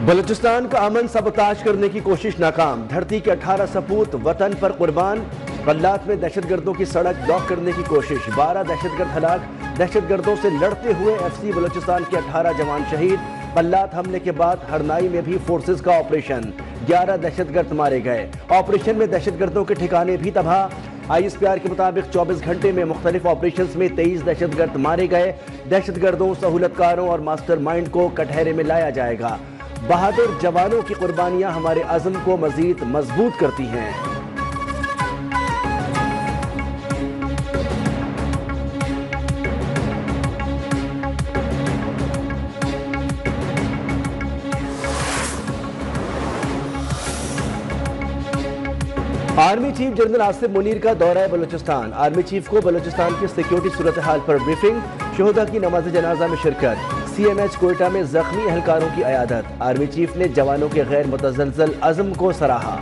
बलूचिस्तान का अमन सबताज करने की कोशिश नाकाम। धरती के 18 सपूत वतन पर कुर्बान। कल्लात में दहशतगर्दों की सड़क ब्लॉक करने की कोशिश। 12 दहशतगर्द हलाक। दहशतगर्दों से लड़ते हुए FC बलूचिस्तान के 18 जवान शहीद। कल्लात हमले के बाद हरनाई में भी फोर्सेज का ऑपरेशन। 11 दहशतगर्द मारे गए। ऑपरेशन में दहशतगर्दों के ठिकाने भी तबाह। ISPR के मुताबिक 24 घंटे में मुख्तलिफ ऑपरेशन में 23 दहशतगर्द मारे गए। दहशतगर्दों, सहूलतकारों और मास्टरमाइंड को कटहरे में लाया जाएगा। बहादुर जवानों की कुर्बानियां हमारे अज़्म को मजीद मजबूत करती हैं। Army chief general Asif Munir का दौरा है बलूचिस्तान। आर्मी चीफ को बलूचिस्तान की सिक्योरिटी सूरत हाल पर ब्रीफिंग। शोहदा की नमाज जनाजा में शिरकत। CMH कोयटा में जख्मी एहलकारों की अयादत। आर्मी चीफ ने जवानों के गैर मुतज़लज़ल अज़्म को सराहा।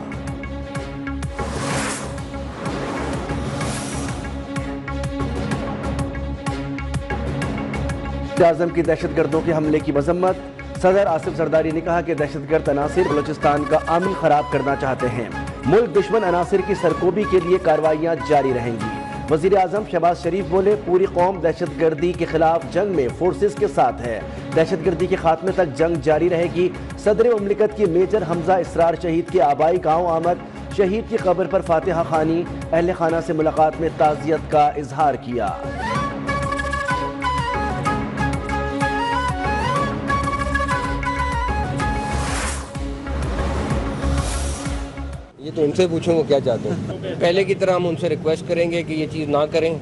आज़म की दहशतगर्दों के हमले की मजम्मत। सदर आसिफ जरदारी ने कहा कि दहशतगर्द अनासिर बलूचिस्तान का अमन खराब करना चाहते हैं। मुल्क दुश्मन अनासिर की सरकोबी के लिए कार्रवाइयां जारी रहेंगी। वजीर आजम शहबाज शरीफ बोले, पूरी कौम दहशतगर्दी के खिलाफ जंग में फोर्सेस के साथ है। दहशतगर्दी के खात्मे तक जंग जारी रहेगी। सदर मुमलिकत की मेजर हमजा इसरार शहीद के आबाई गाँव आमद। शहीद की कब्र पर फातिहा खानी। अहले खाना से मुलाकात में ताज़ियत का इजहार किया। ये तो उनसे पूछो वो क्या चाहते हैं। पहले की तरह हम उनसे रिक्वेस्ट करेंगे कि ये चीज़ ना करें।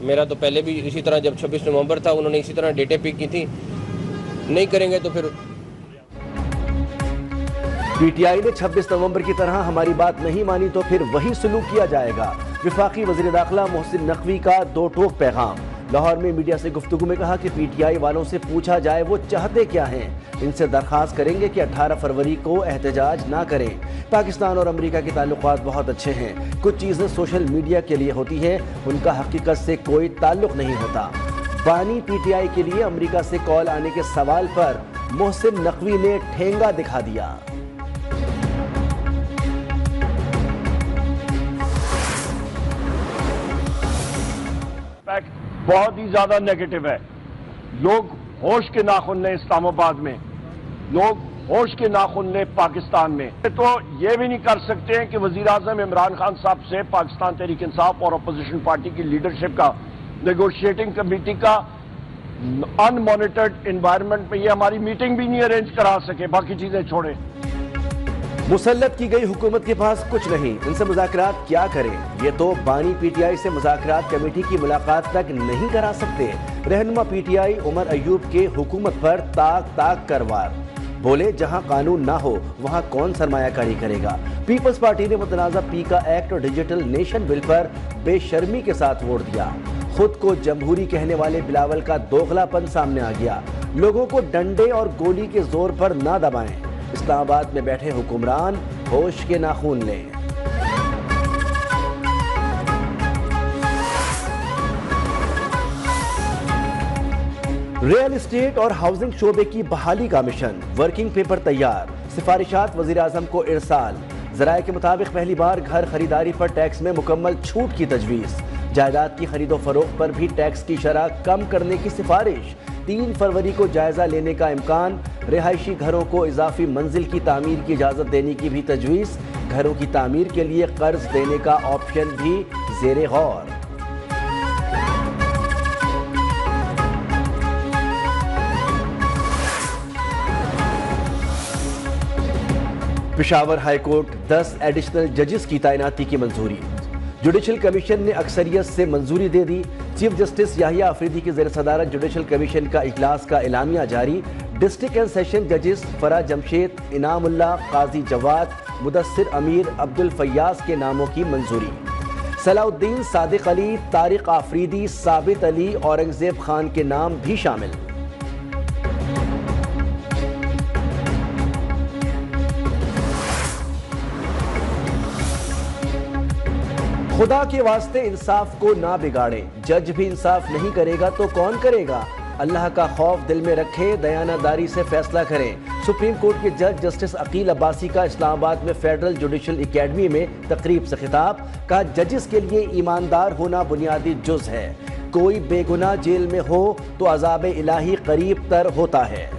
मेरा तो पहले भी इसी तरह जब 26 नवंबर था उन्होंने इसी तरह डेटें पिक की थी। नहीं करेंगे तो फिर PTI ने 26 नवंबर की तरह हमारी बात नहीं मानी तो फिर वही सुलूक किया जाएगा। वफाकी वज़ीर दाखिला मोहसिन नकवी का दो टोक पैगाम। लाहौर में मीडिया से गुफ्तगू में कहा कि PTI वालों से पूछा जाए वो चाहते क्या हैं। इनसे दरख्वास्त करेंगे कि 18 फरवरी को एहतजाज ना करें। पाकिस्तान और अमेरिका के ताल्लुकात बहुत अच्छे हैं। कुछ चीज़ें सोशल मीडिया के लिए होती हैं, उनका हकीकत से कोई ताल्लुक नहीं होता। बानी PTI के लिए अमेरिका से कॉल आने के सवाल पर मोहसिन नकवी ने ठेंगा दिखा दिया। बहुत ही ज्यादा नेगेटिव है। लोग होश के नाखून लें इस्लामाबाद में, लोग होश के नाखून लें पाकिस्तान में। तो ये भी नहीं कर सकते हैं कि वजीर आजम इमरान खान साहब से पाकिस्तान तहरीक इंसाफ और अपोजिशन पार्टी की लीडरशिप का नेगोशिएटिंग कमेटी का अनमॉनिटर्ड एनवायरनमेंट में ये हमारी मीटिंग भी नहीं अरेंज करा सके। बाकी चीजें छोड़ें। मुसल्लत की गई हुकूमत के पास कुछ नहीं, इनसे मुज़ाकरात क्या करें। ये तो बानी PTI से मुज़ाकरात कमेटी की मुलाकात तक नहीं करा सकते। रहनुमा PTI उमर अयूब के हुकूमत पर ताक ताक करवार। बोले, जहां कानून ना हो वहां कौन सरमायाकारी करेगा। पीपल्स पार्टी ने मुतनाज़ा पीका एक्ट और डिजिटल नेशन बिल पर बेशर्मी के साथ वोट दिया। खुद को जमहूरी कहने वाले बिलावल का दोगलापन सामने आ गया। लोगों को डंडे और गोली के जोर पर ना दबाएं। इस्लामाबाद में बैठे हुक्मरान होश के नाखून लें। रियल एस्टेट और हाउसिंग शोबे की बहाली का मिशन। वर्किंग पेपर तैयार। सिफारिशात वजीर आजम को इरसाल। जराये के मुताबिक पहली बार घर खरीदारी पर टैक्स में मुकम्मल छूट की तजवीज़। जायदाद की खरीदो फरोख्त पर भी टैक्स की शरह कम करने की सिफारिश। 3 फरवरी को जायजा लेने का इम्कान। रिहायशी घरों को इजाफी मंजिल की तामीर की इजाज़त देने की भी तजवीज़। घरों की तामीर के लिए कर्ज देने का ऑप्शन भी ज़ेरे गौर। पेशावर हाई कोर्ट 10 एडिशनल जजेस की तैनाती की मंजूरी। जुडिशल कमीशन ने अक्सरियत से मंजूरी दे दी। चीफ जस्टिस याहिया अफरीदी की ज़ेर सदारत जुडिशल कमीशन का इजलास का एलामिया जारी। डिस्ट्रिक्ट एंड सेशन जजेस फरा जमशेद, इनामुल्ला, काजी जवाद, मुदस्सिर अमीर, अब्दुल फैयाज के नामों की मंजूरी। सलाउद्दीन, सादिक अली, तारिक आफरीदी, साबित अली, औरंगजेब खान के नाम भी शामिल। खुदा के वास्ते इंसाफ को ना बिगाड़े। जज भी इंसाफ नहीं करेगा तो कौन करेगा। अल्लाह का खौफ दिल में रखे, दयानादारी से फैसला करें। सुप्रीम कोर्ट के जज जस्टिस अकील अब्बासी का इस्लामाबाद में फेडरल जुडिशल एकेडमी में तकरीब से खिताब। कहा, जजेस के लिए ईमानदार होना बुनियादी जुज़ है। कोई बेगुनाह जेल में हो तो अज़ाब इलाही करीब तर होता है।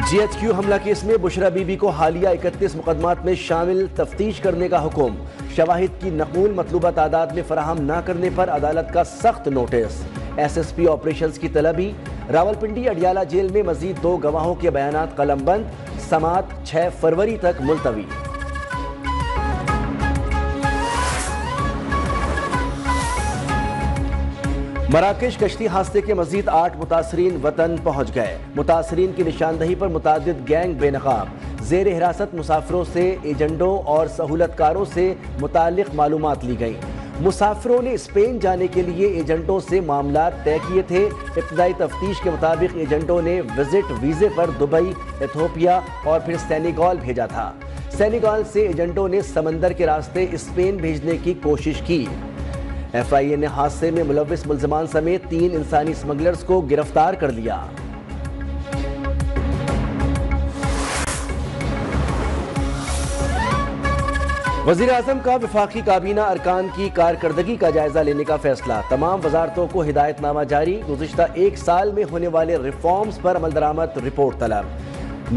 GHQ हमला केस में बुशरा बीबी को हालिया 31 मुकदमात में शामिल तफ्तीश करने का हुक्म। शवाहिद की नकूल मतलूबा तादाद में फराहम न करने पर अदालत का सख्त नोटिस। SSP ऑपरेशंस की तलबी। रावलपिंडी अडियाला जेल में मजीद 2 गवाहों के बयानात कलमबंद। समात 6 फरवरी तक मुलतवी। मराकेश कश्ती हादसे के मजीद 8 मुतासरीन वतन पहुंच गए। मुतासरीन की निशानदही पर मुतादिद गैंग बेनकाब। जेर हिरासत मुसाफिरों से एजेंटों और सहूलतकारों से मुतालिक मालूमात ली गई। मुसाफिरों ने स्पेन जाने के लिए एजेंटों से मामला तय किए थे। इब्तदाई तफ्तीश के मुताबिक एजेंटों ने विजिट वीजे पर दुबई, इथियोपिया और फिर सेनेगल भेजा था। सेनेगल से एजेंटों ने समंदर के रास्ते स्पेन भेजने की कोशिश की। FIA ने हादसे में मुलविस मुल्ज़िमान समेत 3 इंसानी स्मगलर्स को गिरफ्तार कर लिया। वज़ीर आज़म का वफाकी काबीना अरकान की कारकर्दगी का जायजा लेने का फैसला। तमाम वजारतों को हिदायतनामा जारी। गुज़िश्ता 1 साल में होने वाले रिफॉर्म्स पर अमल दरामद रिपोर्ट तलब।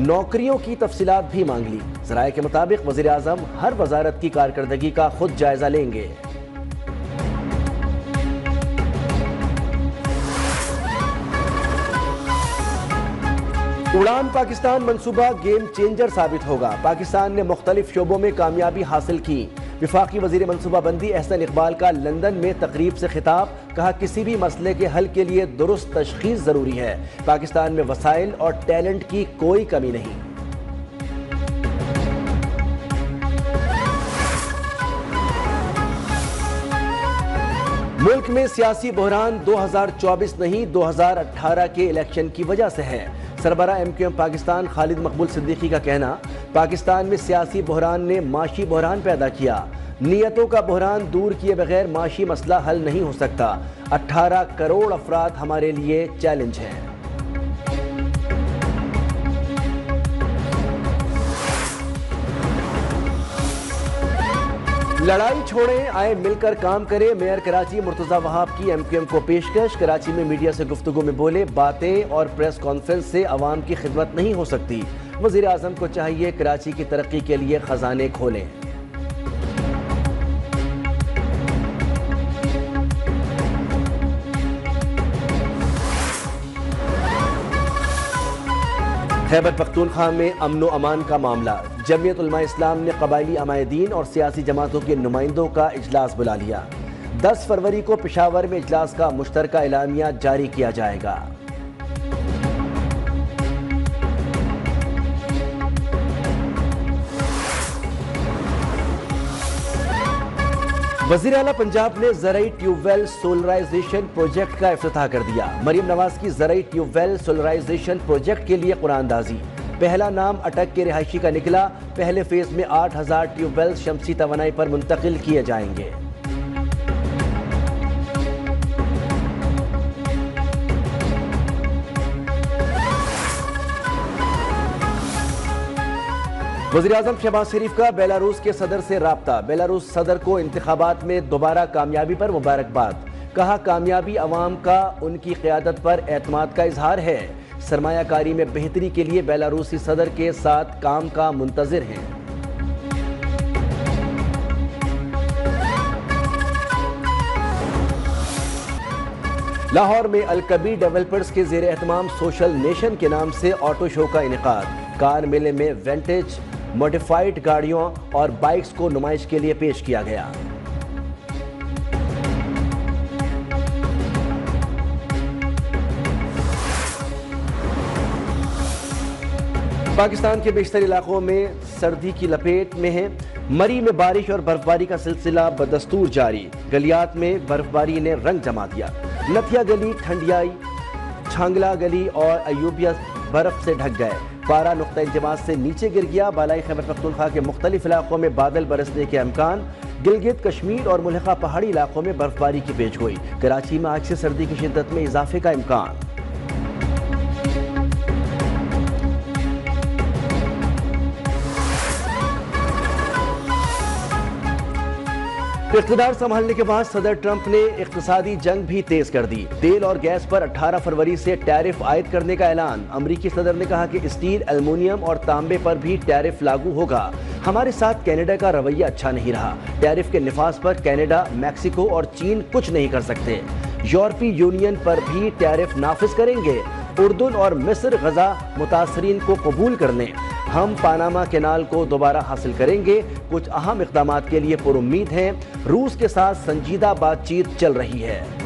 नौकरियों की तफसीलात भी मांग ली। ज़राए के मुताबिक वज़ीर आज़म हर वजारत की कारकर्दगी का खुद जायजा लेंगे। उड़ान पाकिस्तान मंसूबा गेम चेंजर साबित होगा। पाकिस्तान ने मुख्तलिफ शोबों में कामयाबी हासिल की। विफाकी वजीर मनसूबाबंदी एहसन इकबाल का लंदन में तकरीब से खिताब। कहा, किसी भी मसले के हल के लिए दुरुस्त तशखीस जरूरी है। पाकिस्तान में वसाइल और टैलेंट की कोई कमी नहीं। मुल्क में सियासी बहरान 2024 नहीं 2018 के इलेक्शन की वजह से है। सरबरा MQM पाकिस्तान खालिद मकबूल सिद्दीकी का कहना, पाकिस्तान में सियासी बहरान ने माशी बहरान पैदा किया। नियतों का बहरान दूर किए बगैर माशी मसला हल नहीं हो सकता। 18 करोड़ अफराद हमारे लिए चैलेंज है। लड़ाई छोड़ें, आए मिलकर काम करें। मेयर कराची मुर्तजा वहाब की MQM को पेशकश। कराची में मीडिया से गुफ्तगू में बोले, बातें और प्रेस कॉन्फ्रेंस से अवाम की खिदमत नहीं हो सकती। वज़ीर आज़म को चाहिए कराची की तरक्की के लिए खजाने खोलें। खैबर पख्तूनख्वा में अमन व अमान का मामला। जमीयत उलमा इस्लाम ने कबायली अमायदीन और सियासी जमातों के नुमाइंदों का इजलास बुला लिया। 10 फरवरी को पेशावर में इजलास का मुश्तरका एलामिया जारी किया जाएगा। वज़ीर आला पंजाब ने ज़राई ट्यूबवेल सोलराइजेशन प्रोजेक्ट का इफ्तिताह कर दिया। मरीम नवाज की ज़राई ट्यूबवेल सोलराइजेशन प्रोजेक्ट के लिए कुरानदाजी। पहला नाम अटक के रिहायशी का निकला। पहले फेज में 8000 ट्यूबवेल शमसी तवानाई पर मुंतकिल किए जाएंगे। वज़ीर-ए-आज़म शहबाज शरीफ का बेलारूस के सदर से राब्ता। बेलारूस सदर को इंतखाबात में दोबारा कामयाबी पर मुबारकबाद। कहा, कामयाबी अवाम का उनकी क़यादत पर एतमाद का इजहार है। सरमायाकारी में बेहतरी के लिए बेलारूसी सदर के साथ काम का मुंतज़िर हैं। लाहौर में अलकबीर डेवलपर्स के ज़ेर एहतमाम सोशल नेशन के नाम से ऑटो शो का इनेकाद। कार मेले में विंटेज मॉडिफाइड गाड़ियों और बाइक्स को नुमाइश के लिए पेश किया गया। पाकिस्तान के बेशतर इलाकों में सर्दी की लपेट में है। मरी में बारिश और बर्फबारी का सिलसिला बदस्तूर जारी। गलियात में बर्फबारी ने रंग जमा दिया। लथिया गली, ठंडियाई, छांगला गली और अयूबिया बर्फ से ढक गए। पारा नुक्ता इंजमात से नीचे गिर गया। बालाई खैबर पख्तूनख्वा के मुख्तलिफ इलाकों में बादल बरसने के अमकान। गिलगित, कश्मीर और मुल्हका पहाड़ी इलाकों में बर्फबारी की पेशगोई। कराची में आज से सर्दी की शिद्दत में इजाफे का इम्कान। इख्तिदार संभालने के बाद सदर ट्रंप ने इक्तिसादी जंग भी तेज कर दी। तेल और गैस पर 18 फरवरी से टैरिफ आयद करने का ऐलान। अमरीकी सदर ने कहा कि स्टील, एल्युमिनियम और तांबे पर भी टैरिफ लागू होगा। हमारे साथ कनाडा का रवैया अच्छा नहीं रहा। टैरिफ के निफाज पर कनाडा, मैक्सिको और चीन कुछ नहीं कर सकते। यूरोपीय यूनियन पर भी टैरिफ नाफिज करेंगे। उर्दून और मिस्र गजा मुतासरीन को कबूल कर लें। हम पानामा कैनाल को दोबारा हासिल करेंगे। कुछ अहम इक़दामात के लिए पुरुम्मीद हैं। रूस के साथ संजीदा बातचीत चल रही है।